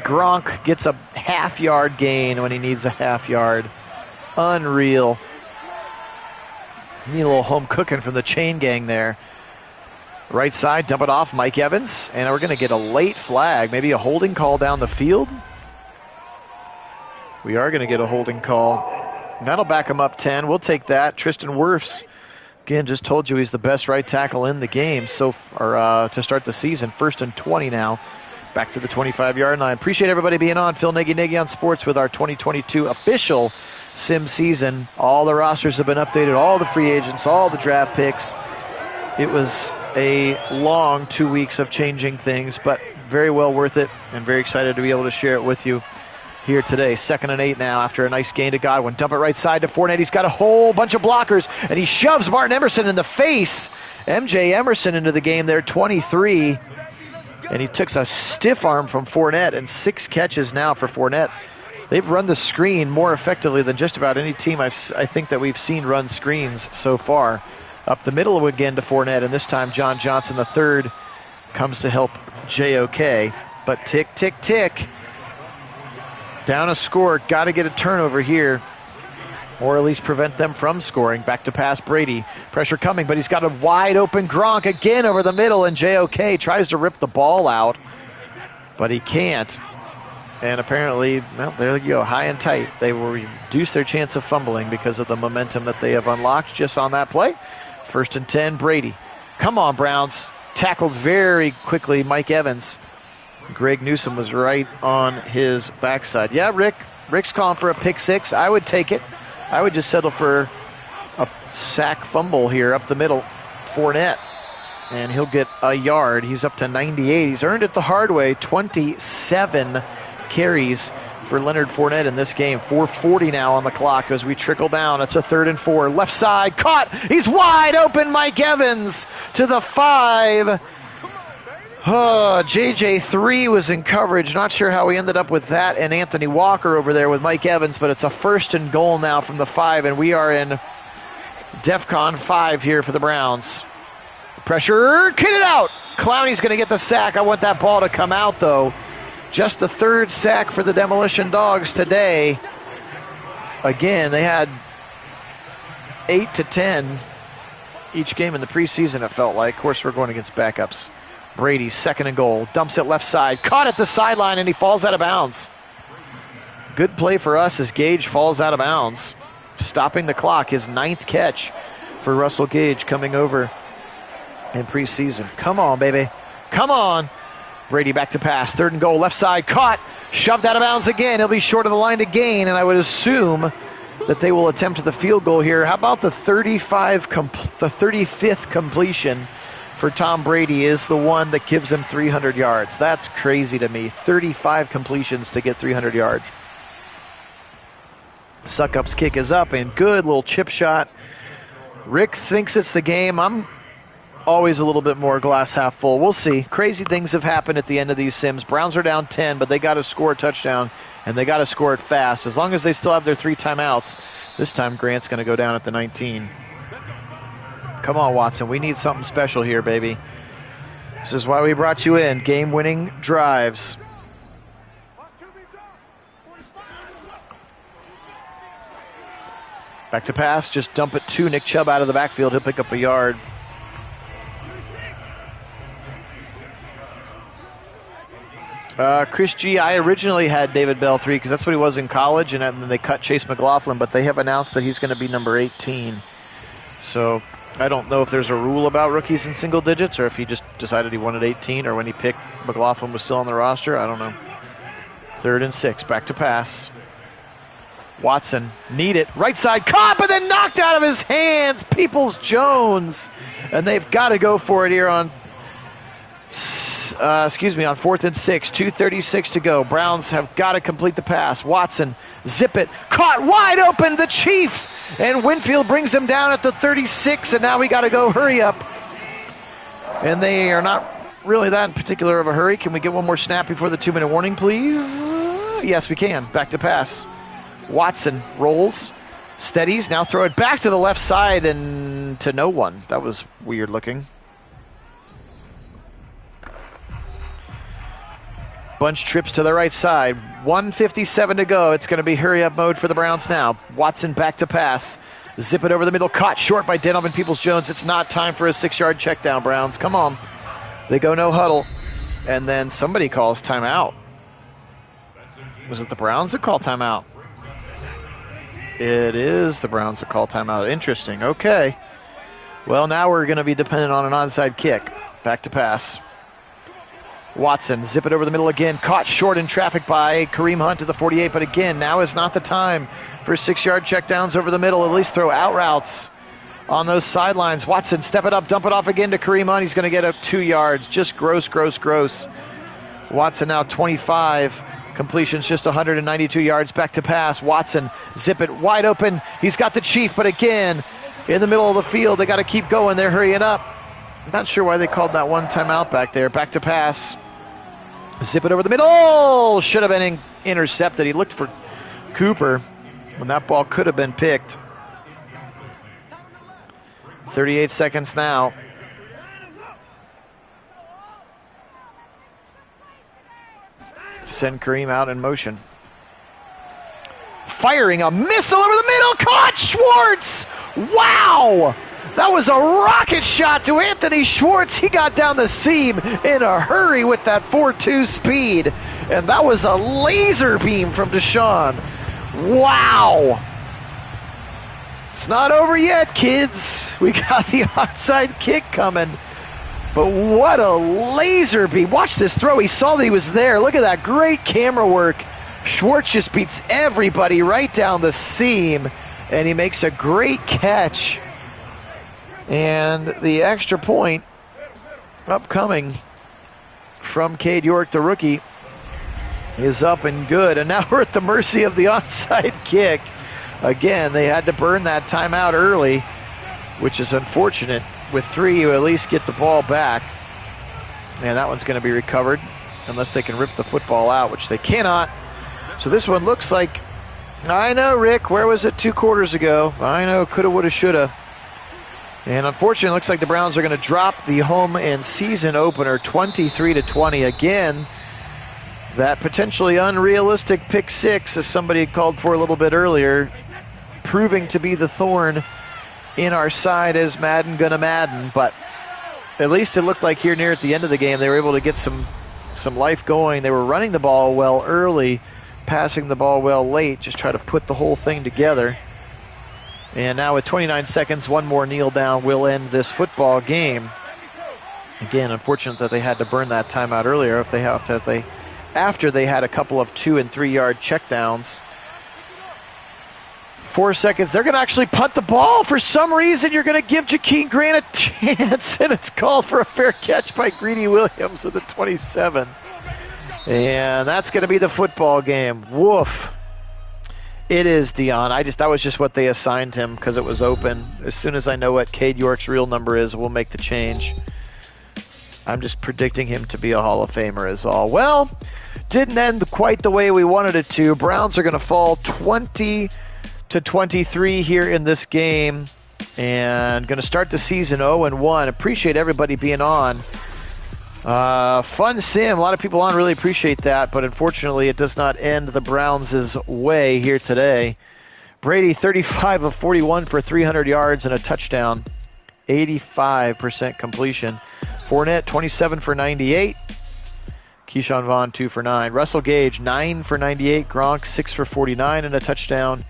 Speaker 1: Gronk gets a half-yard gain when he needs a half-yard. Unreal. Need a little home cooking from the chain gang there. Right side, dump it off, Mike Evans. And we're going to get a late flag, maybe a holding call down the field. We are going to get a holding call. That'll back him up 10. We'll take that. Tristan Wirfs, again, just told you he's the best right tackle in the game to start the season. 1st and 20 now. Back to the 25-yard line. Appreciate everybody being on. Phil Nagy on Sports with our 2022 official sim season. All the rosters have been updated, all the free agents, all the draft picks. It was a long 2 weeks of changing things, but very well worth it, and very excited to be able to share it with you here today. 2nd and 8 now after a nice gain to Godwin. Dump it right side to Fournette. He's got a whole bunch of blockers, and he shoves Martin Emerson in the face. MJ Emerson into the game there, 23. And he took a stiff arm from Fournette, and 6 catches now for Fournette. They've run the screen more effectively than just about any team I think that we've seen run screens so far. Up the middle again to Fournette, and this time John Johnson III comes to help JOK. But tick, tick, tick. Down a score. Got to get a turnover here, or at least prevent them from scoring. Back to pass, Brady. Pressure coming, but he's got a wide open Gronk again over the middle, and JOK tries to rip the ball out, but he can't. And apparently, well, there you go, high and tight. They will reduce their chance of fumbling because of the momentum that they have unlocked just on that play. 1st and 10, Brady. Come on, Browns. Tackled very quickly, Mike Evans. Greg Newsome was right on his backside. Yeah, Rick's calling for a pick 6. I would take it. I would just settle for a sack fumble here up the middle. Fournette. And he'll get a yard. He's up to 98. He's earned it the hard way. 27 carries for Leonard Fournette in this game. 4:40 now on the clock as we trickle down. It's a 3rd and 4. Left side, caught. He's wide open, Mike Evans to the 5. JJ3 was in coverage. Not sure how we ended up with that and Anthony Walker over there with Mike Evans, but it's a 1st and goal now from the 5, and we are in DEFCON 5 here for the Browns. Pressure, get it out. Clowney's going to get the sack. I want that ball to come out, though. Just the 3rd sack for the Demolition Dogs today. Again, they had 8 to 10 each game in the preseason, it felt like. Of course, we're going against backups. Brady, 2nd and goal. Dumps it left side. Caught at the sideline, and he falls out of bounds. Good play for us as Gage falls out of bounds. Stopping the clock, his 9th catch for Russell Gage coming over in preseason. Come on, baby. Come on. Brady back to pass. 3rd and goal. Left side. Caught. Shoved out of bounds again. He'll be short of the line to gain, and I would assume that they will attempt the field goal here. How about the 35th completion for Tom Brady is the one that gives him 300 yards. That's crazy to me. 35 completions to get 300 yards. Suckup's kick is up, and good little chip shot. Rick thinks it's the game. I'm always a little bit more glass half full. We'll see. Crazy things have happened at the end of these sims. Browns are down 10, but they got to score a touchdown, and they got to score it fast. As long as they still have their 3 timeouts, this time Grant's going to go down at the 19. Come on, Watson. We need something special here, baby. This is why we brought you in. Game-winning drives. Back to pass. Just dump it to Nick Chubb out of the backfield. He'll pick up a yard. Chris G, I originally had David Bell 3 because that's what he was in college, and then they cut Chase McLaughlin, but they have announced that he's going to be number 18. So I don't know if there's a rule about rookies in single digits or if he just decided he wanted 18, or when he picked McLaughlin was still on the roster. I don't know. 3rd and 6. Back to pass. Watson, need it. Right side, caught, but then knocked out of his hands. Peoples-Jones. And they've got to go for it here on 4th and 6. 2:36 to go. Browns have got to complete the pass. Watson, zip it. Caught wide open, the Chief. And Winfield brings him down at the 36, and now we got to go. Hurry up. And they are not really that in particular of a hurry. Can we get one more snap before the 2-minute warning, please? Yes, we can. Back to pass. Watson rolls, steadies, now throw it back to the left side and to no one. That was weird looking. Bunch trips to the right side. 1:57 to go. It's going to be hurry-up mode for the Browns now. Watson back to pass. Zip it over the middle. Caught short by Donovan Peoples-Jones. It's not time for a 6-yard check down, Browns. Come on. They go no huddle. And then somebody calls timeout. Was it the Browns that called timeout? It is the Browns that call timeout. Interesting. Okay. Well, now we're going to be dependent on an onside kick. Back to pass. Watson, zip it over the middle again. Caught short in traffic by Kareem Hunt to the 48. But again, now is not the time for 6-yard checkdowns over the middle. At least throw out routes on those sidelines. Watson, step it up, dump it off again to Kareem Hunt. He's going to get up 2 yards. Just gross. Watson now 25. Completion's just 192 yards. Back to pass. Watson, zip it wide open. He's got the Chief, but again, in the middle of the field, they got to keep going. They're hurrying up. Not sure why they called that one timeout back there. Back to pass. Zip it over the middle. Oh, should have been intercepted. He looked for Cooper when that ball could have been picked. 38 seconds now. Send Kareem out in motion. Firing a missile over the middle. Caught Schwartz. Wow. That was a rocket shot to Anthony Schwartz. He got down the seam in a hurry with that 4.2 speed. And that was a laser beam from Deshaun. Wow. It's not over yet, kids. We got the onside kick coming. But what a laser beam. Watch this throw. He saw that he was there. Look at that great camera work. Schwartz just beats everybody right down the seam. And he makes a great catch. And the extra point upcoming from Cade York, the rookie, is up and good. And now we're at the mercy of the onside kick. Again, they had to burn that timeout early, which is unfortunate. With 3, you at least get the ball back. And that one's going to be recovered unless they can rip the football out, which they cannot. So this one looks like, I know, Rick, where was it 2 quarters ago? I know, coulda, woulda, shoulda. And unfortunately, it looks like the Browns are going to drop the home and season opener 23-20. Again, that potentially unrealistic pick 6, as somebody had called for a little bit earlier, proving to be the thorn in our side as Madden gonna Madden. But at least it looked like here near at the end of the game, they were able to get some life going. They were running the ball well early, passing the ball well late, just try to put the whole thing together. And now with 29 seconds, one more kneel down will end this football game. Again, unfortunate that they had to burn that timeout earlier after they had a couple of 2- and 3-yard checkdowns. 4 seconds. They're going to actually punt the ball. For some reason, you're going to give Jakeem Grant a chance, and it's called for a fair catch by Greedy Williams with the 27. And that's going to be the football game. Woof. It is Dion. That was just what they assigned him because it was open. As soon as I know what Cade York's real number is, we'll make the change. I'm just predicting him to be a Hall of Famer is all. Well, didn't end quite the way we wanted it to. Browns are going to fall 20-23 here in this game and going to start the season 0-1. Appreciate everybody being on. Fun sim. A lot of people on. Really appreciate that. But unfortunately, it does not end the Browns' way here today. Brady, 35 of 41 for 300 yards and a touchdown. 85% completion. Fournette, 27 for 98. Keyshawn Vaughn, 2 for 9. Russell Gage, 9 for 98. Gronk, 6 for 49 and a touchdown.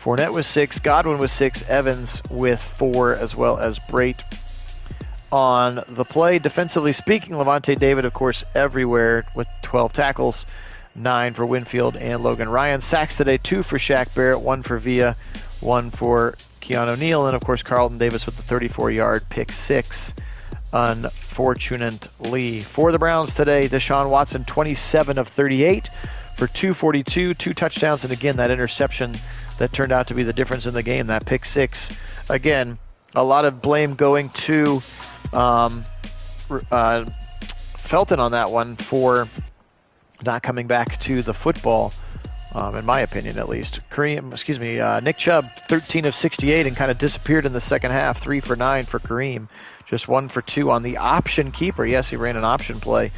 Speaker 1: Fournette with 6. Godwin with 6. Evans with 4, as well as Brait on the play. Defensively speaking, Levante David, of course, everywhere with 12 tackles. 9 for Winfield and Logan Ryan. Sacks today, 2 for Shaq Barrett, 1 for Villa, 1 for Keanu Neal, and of course Carlton Davis with the 34-yard pick 6, unfortunately. For the Browns today, Deshaun Watson, 27 of 38 for 242, 2 touchdowns, and again, that interception that turned out to be the difference in the game, that pick 6. Again, a lot of blame going to Felton on that one for not coming back to the football. in my opinion at least. Nick Chubb, 13 of 68 and kind of disappeared in the second half. 3 for 9 for Kareem. Just 1 for 2 on the option keeper. Yes, he ran an option play.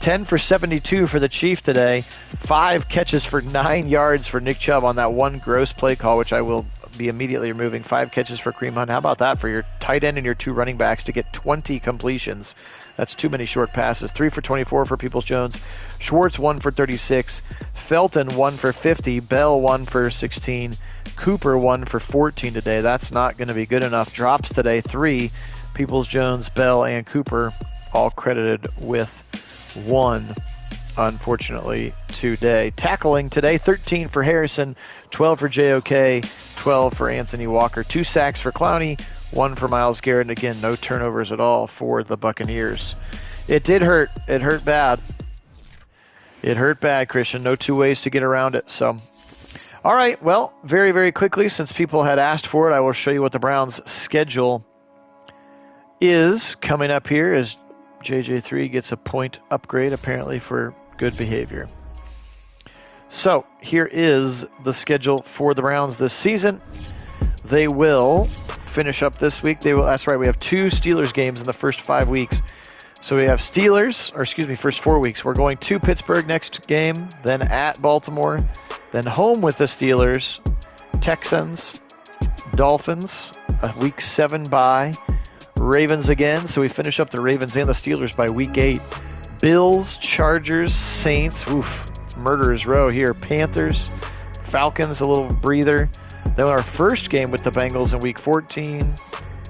Speaker 1: 10 for 72 for the Chief today. 5 catches for 9 yards for Nick Chubb on that one gross play call, which I will be immediately removing. 5 catches for Kareem Hunt. How about that for your tight end and your 2 running backs to get 20 completions? That's too many short passes. 3 for 24 for Peoples-Jones. Schwartz 1 for 36. Felton 1 for 50. Bell 1 for 16. Cooper 1 for 14 today. That's not going to be good enough. Drops today 3. Peoples-Jones, Bell, and Cooper all credited with 1, unfortunately, today. Tackling today, 13 for Harrison, 12 for JOK, 12 for Anthony Walker, 2 sacks for Clowney, 1 for Myles Garrett, and again, no turnovers at all for the Buccaneers. It did hurt. It hurt bad. It hurt bad, Christian. No 2 ways to get around it. So, all right, well, very, very quickly, since people had asked for it, I will show you what the Browns' schedule is coming up here as JJ3 gets a point upgrade apparently for good behavior. So here is the schedule for the Browns this season. They will finish up this week. That's right, we have 2 Steelers games in the first 5 weeks. So we have first 4 weeks. We're going to Pittsburgh next game, then at Baltimore, then home with the Steelers, Texans, Dolphins, a week 7 bye, Ravens again, so we finish up the Ravens and the Steelers by week 8. Bills, Chargers, Saints, murderer's row here. Panthers, Falcons, a little breather. Then our first game with the Bengals in week 14,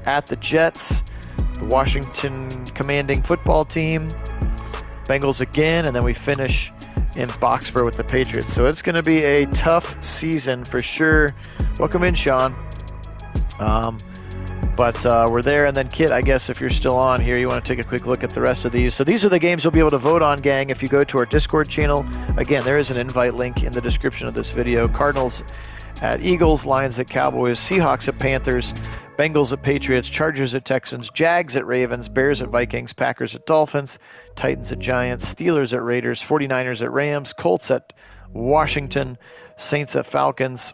Speaker 1: at the Jets, the Washington commanding football team, Bengals again, and then we finish in Foxborough with the Patriots. So it's going to be a tough season for sure. Welcome in, Sean. But we're there, and then Kit, I guess if you're still on here, you want to take a quick look at the rest of these. So these are the games you'll be able to vote on, gang, if you go to our Discord channel. Again, there is an invite link in the description of this video. Cardinals at Eagles, Lions at Cowboys, Seahawks at Panthers, Bengals at Patriots, Chargers at Texans, Jags at Ravens, Bears at Vikings, Packers at Dolphins, Titans at Giants, Steelers at Raiders, 49ers at Rams, Colts at Washington, Saints at Falcons.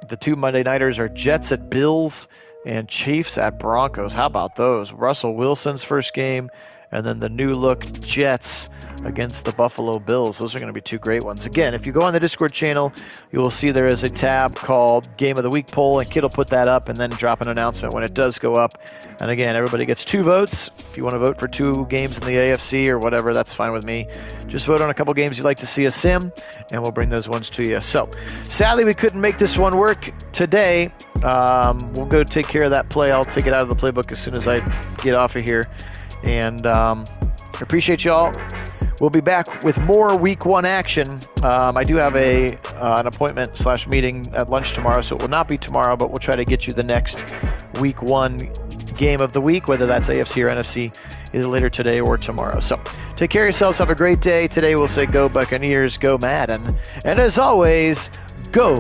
Speaker 1: The 2 Monday Nighters are Jets at Bills, and Chiefs at Broncos. How about those? Russell Wilson's first game, and then the new look Jets against the Buffalo Bills. Those are going to be 2 great ones. Again, if you go on the Discord channel, you will see there is a tab called Game of the Week poll, and Kit will put that up and then drop an announcement when it does go up. And again, everybody gets 2 votes. If you want to vote for 2 games in the AFC or whatever, that's fine with me. Just vote on a couple games you'd like to see us sim, and we'll bring those ones to you. So, sadly, we couldn't make this one work today. We'll go take care of that play. I'll take it out of the playbook as soon as I get off of here. And appreciate y'all. We'll be back with more week 1 action. I do have an appointment / meeting at lunch tomorrow, so it will not be tomorrow, but we'll try to get you the next week 1 game of the week, whether that's AFC or NFC, either later today or tomorrow. So take care of yourselves. Have a great day. Today we'll say go Buccaneers, go Madden. And as always, go